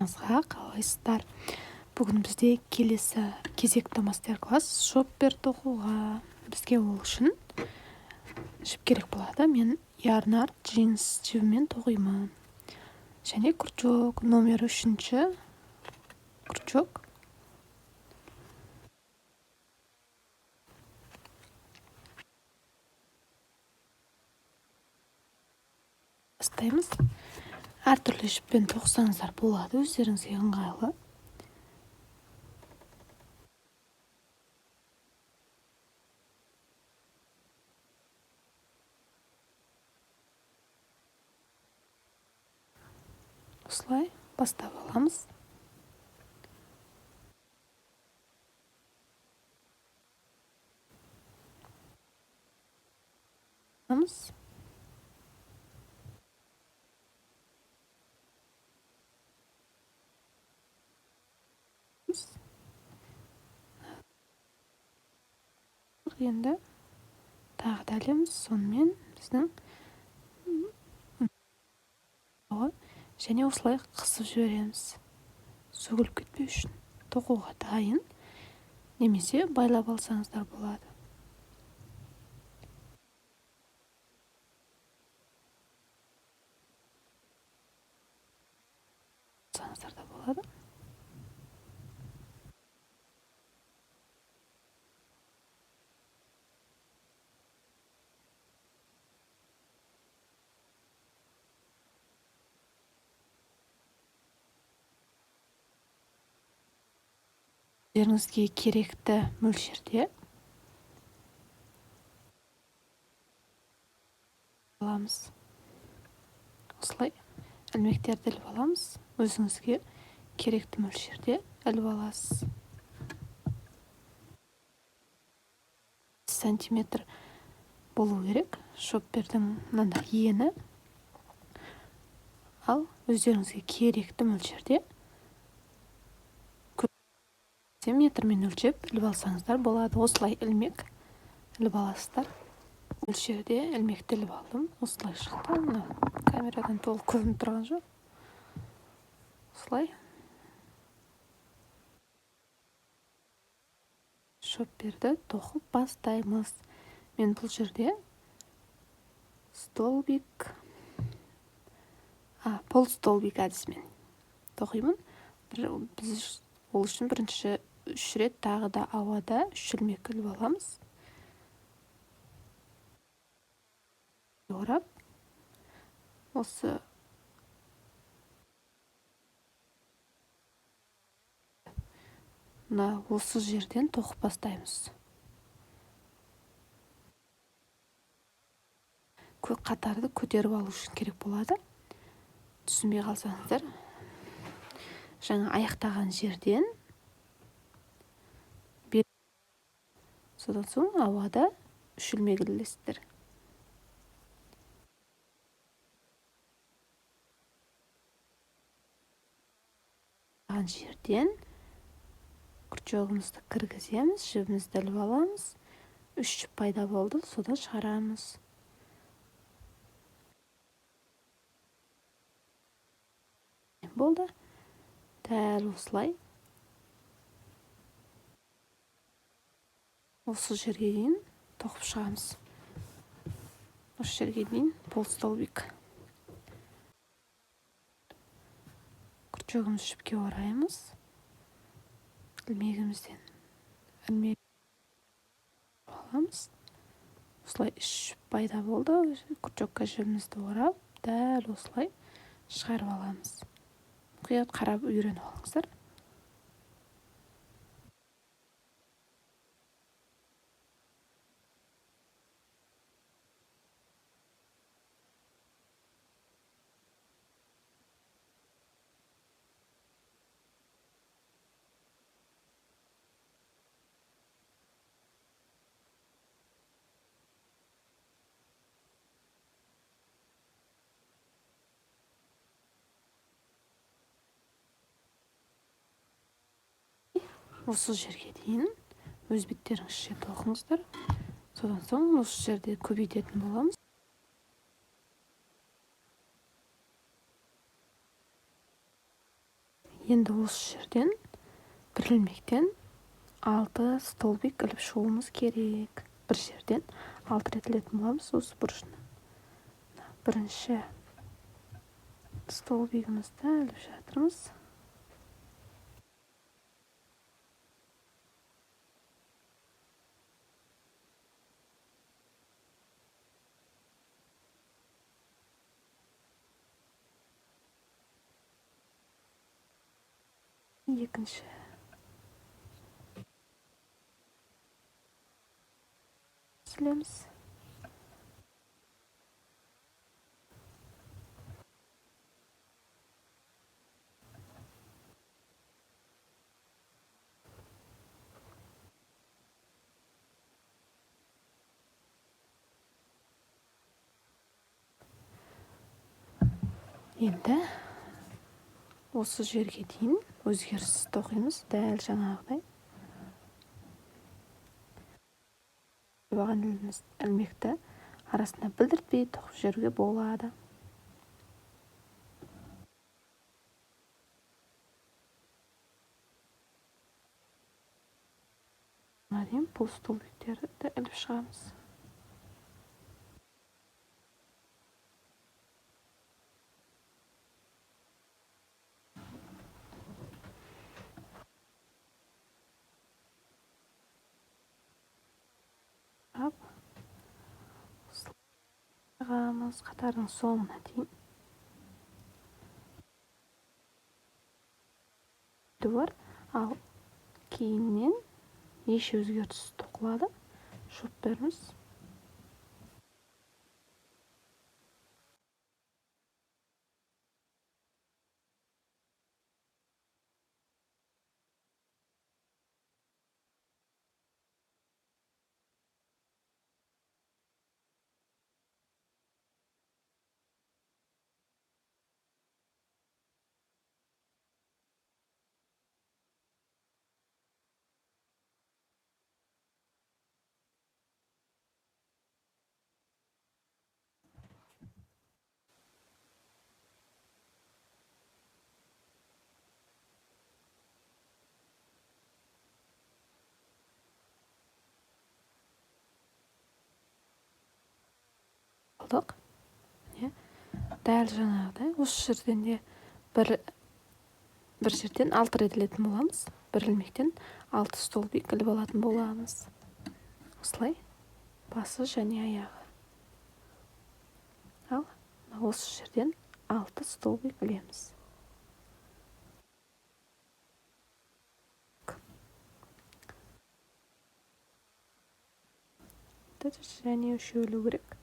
Қалайсыздар? Бүгін бізде келесі кезекті мастер-класс шоппер тоқуға. Бізге ол үшін жіп керек болады. Мен ярнард джинс жібімен тоқимын. Және крючок номер 3-ші крючок. Бастаймыз. Әртүрлі жіппен тоқсаңыздар болады, өздеріңізге ыңғайлы. Осылай бастап аламыз. Енді тағы да ілеміз, сонымен біздің және осылай қысып жібереміз. Сөгіліп кетпеу үшін тоқуға дайын, немесе байлап алсаңыздар болады. Алсаңыздар да болады. Өздеріңізге керекті мөлшерде аламыз. Осылай ілмектерді іліп аламыз. Өзіңізге керекті мөлшерде іліп аласыз. Сантиметр болу керек шоппердің мынандай ені. Ал өздеріңізге керекті мөлшерде метрмен өлшеп іліп алсаңыздар болады. Осылай ілмек іліп аласыздар. Мөлшерде ілмекті іліп алдым. Осылай шықты. Камерадан толық көрініп тұрған жоқ. Осылай шопперді тоқып бастаймыз. Мен бұл жерде полстолбик әдісімен тоқимын. Біз ол үшін бірінші 3 рет тағы да ауада 3 ілмек іліп аламыз. Орап, осы жерден тоқып бастаймыз. Қатарды көтеріп алу үшін керек болады. Түсінбей қалсаңыздар, жаңа аяқтаған жерден содан соң ауада 3 ілмек ілесіздер. Жерден крючогымызды кіргіземіз, жібімізді іліп аламыз. 3 жіп пайда болды, содан шығарамыз. Болды. Дәл осылай. Осы жерге дейін тоқып шығамыз. Осы жерге дейін полстолбик. Крючогымызды жіпке ораймыз. Ілмегімізден ілмек аламыз. Осылай 3 жіп пайда болды. Крючокқа жібімізді орап, дәл осылай шығарып аламыз. Мұқият қарап үйреніп алыңыздар. Осы жерге дейін өз беттеріңізше тоқыңыздар. Содан соң осы жерде көбейтетін боламыз. Енді осы жерден бір ілмектен 6 столбик іліп шығуымыз керек. Бір жерден 6 рет ілетін боламыз осы бұрышына. Бірінші столбигімізді іліп жатырмыз. Екінші. Сілеміз. Енді осы жерге дейін өзгеріссіз тоқимыз, дәл жаңағыдай. Баған ілмекті арасына білдіртпей тоқып жүруге болады. Дейін бұл столбиктерді іліп шығамыз. Жағамыз қатардың соңына дейін. Бар, ал кейіннен еш өзгеріссіз тоқылады. Шопперіміз. Алдық. Дәл жаңағыдай осы жерден де бір жерден 6 рет ілетін боламыз. Бір ілмектен 6 столбик іліп алатын боламыз. Осылай басы және аяғы. Ал осы жерден 6 столбик ілеміз. Және үшеулі керек.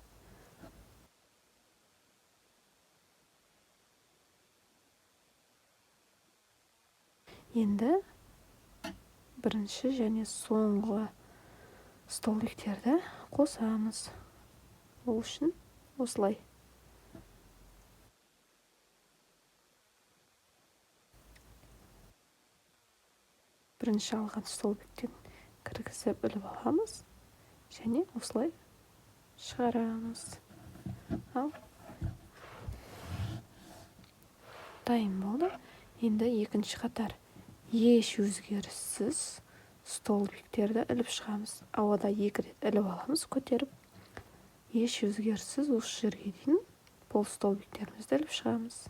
Енді бірінші және соңғы столбиктерді қосамыз. Ол үшін осылай. Бірінші алған столбиктен кіргізіп іліп аламыз және осылай шығарамыз. Ал дайын болды. Енді екінші қатар еш өзгеріссіз столбиктерді іліп шығамыз. Ауада 2 рет іліп аламыз, көтеріп. Еш өзгеріссіз осы жерге дейін пол столбиктерімізді іліп шығамыз.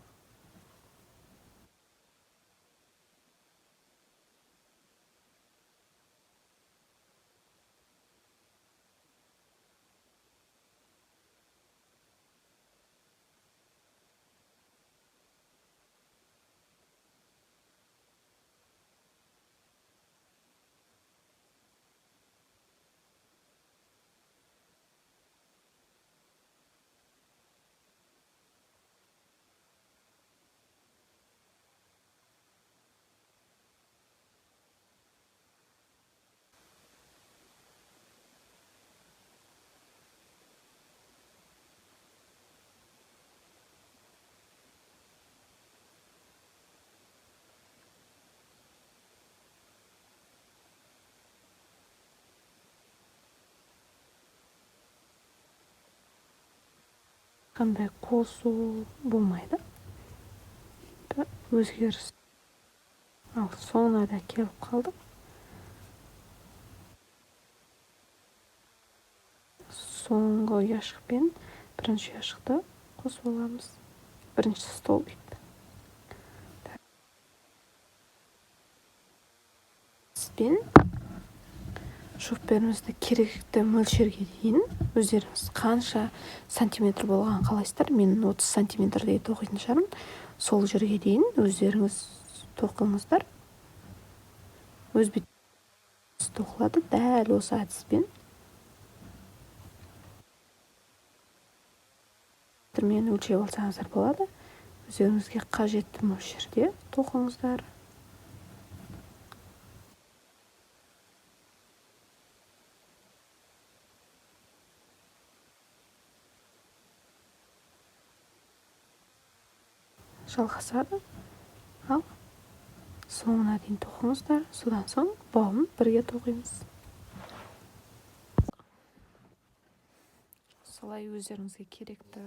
Қандай қосу болмайды. Өзгеріс Ал соңына да келіп қалдық. Соңғы ұяшық пен бірінші ұяшықты қосып аламыз. Бірінші столбикті. Бізбен шоферімізді керекті мөлшерге дейін өздеріңіз қанша сантиметр болған қалайсыздар. Мен 30 сантиметрдей тоқитын шығармын. Сол жерге дейін өздеріңіз тоқыңыздар. Өз бетіңіз тоқылады. Дәл осы әдіспен мен өлшеп алсаңыздар болады. Өздеріңізге қажетті мөлшерде тоқыңыздар. Жалғасады. Ал соңына дейін тоқыңыздар. Содан соң бауын бірге тоқимыз. Солай өздеріңізге керекті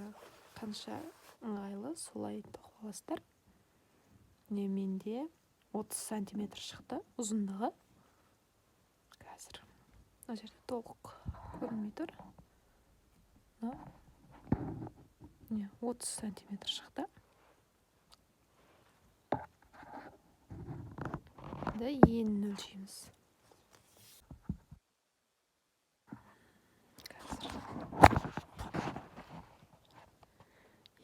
қанша ыңғайлы солай тоқып аласыздар. Менде 30 сантиметр шықты ұзындығы. Қазір мына жерде толық көрінмей тұр. 30 сантиметр шықты. Енін өлшейміз.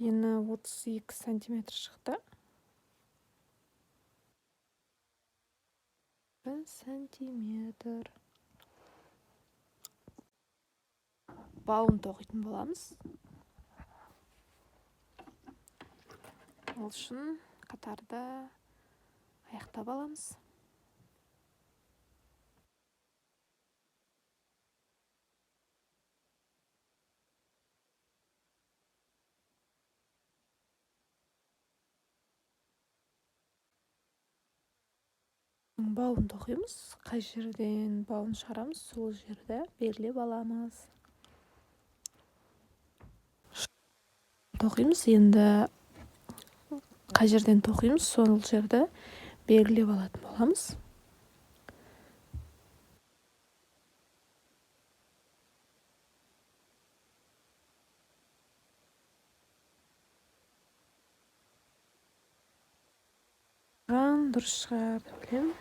Ені 32 сантиметр шықты. Сантиметр. Бауын тоқитын боламыз. Ол үшін қатарды аяқтап аламыз. Бауын тоқимыз. Қай жерден бауын шығарамыз, сол жерді белгілеп аламыз. Тоқимыз. Енді қай жерден тоқимыз, сол жерді белгілеп алатын боламыз. Дұрыс шығар деп ойлаймын.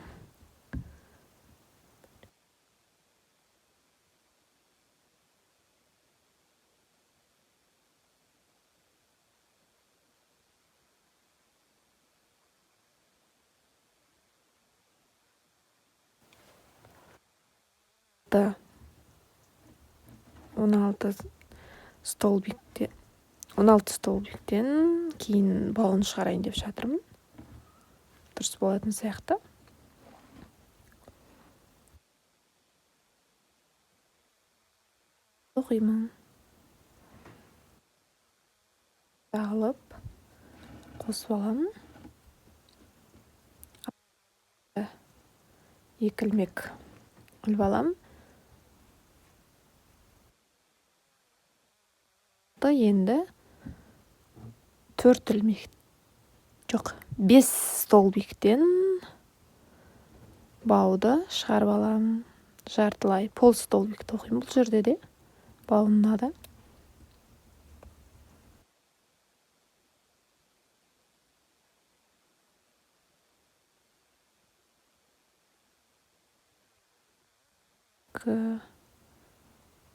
Да. 16 столбиктен кейін бауын шығарайын деп жатырмын. Дұрыс болатын сияқты. Тоқимын. Алып қосып аламын. 2 ілмек іліп аламын. Енді 4 ілмек, жоқ, 5 столбиктен бауды шығарып аламын. Жартылай пол столбик тоқимын бұл жерде де, бауында да.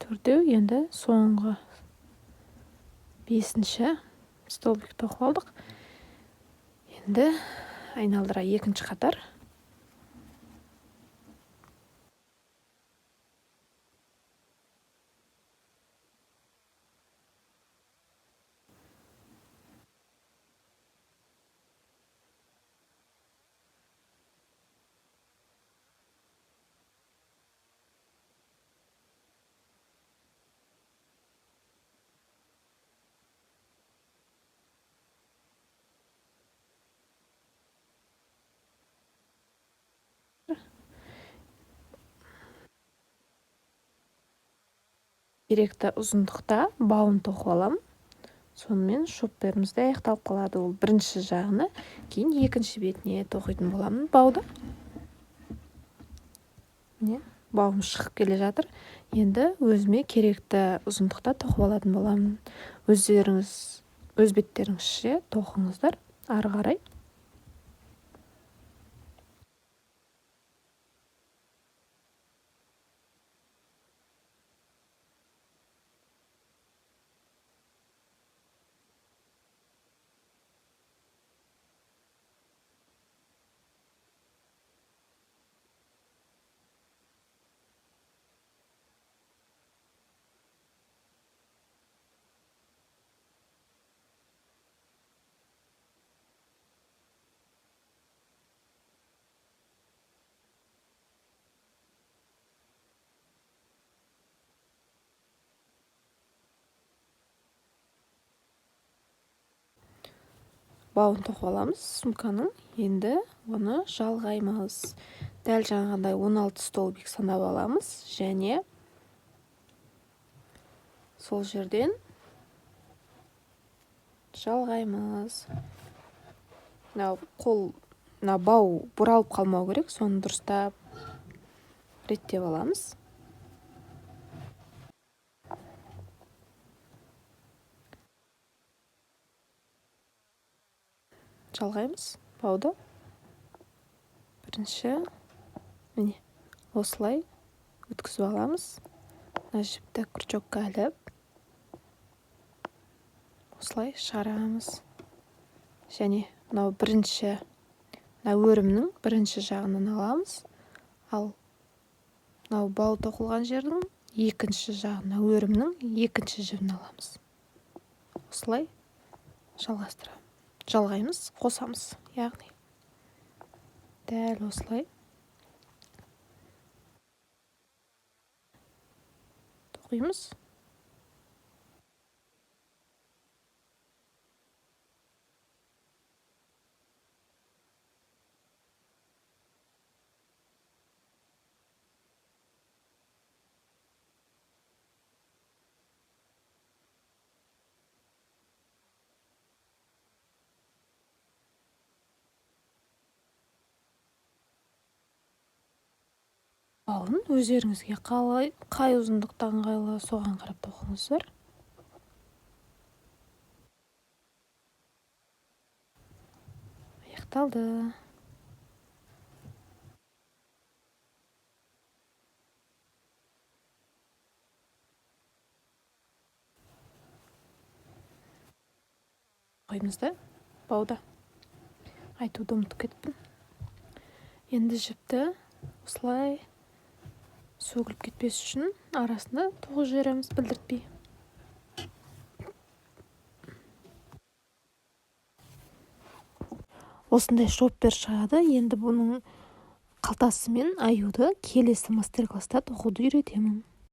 Төртеу, енді соңғы 5-ші столбик тоқып алдық. Енді айналдыра екінші қатар. Керекті ұзындықта бауын тоқып аламын. Сонымен шопперіміз де аяқталып қалады. Ол бірінші жағына, кейін екінші бетіне тоқитын боламын бауды. Міне, бауым шығып келе жатыр. Енді өзіме керекті ұзындықта тоқып алатын боламын. Өздеріңіз өз беттеріңізше тоқыңыздар ары қарай. Бауын тоқып аламыз сумканың. Енді оны жалғаймыз. Дәл жаңағындай 16 столбик санап аламыз және сол жерден жалғаймыз. Бау бұралып қалмау керек, соны дұрыстап реттеп аламыз. Жалғаймыз бауды. Бірінші, міне, осылай өткізіп аламыз. Жіпті крючокқа іліп, осылай шығарамыз. Және бірінші өрімнің бірінші жағынан аламыз. Ал бау тоқылған жердің екінші жағына өрімнің екінші жібін аламыз. Осылай жалғаймыз, қосамыз. Яғни дәл осылай тоқимыз. Бауын өздеріңізге қай ұзындықта ыңғайлы соған қарап тоқыңыздар. Аяқталды. Қойымызды бауда айтуды ұмытып кетіппін. Енді жіпті осылай сөгіліп кетпес үшін арасында тоғыз жібереміз білдіртпей. Осындай шоппер шығады. Енді бұның қалтасы мен аюды келесі мастер-класста тоқуды үйретемін.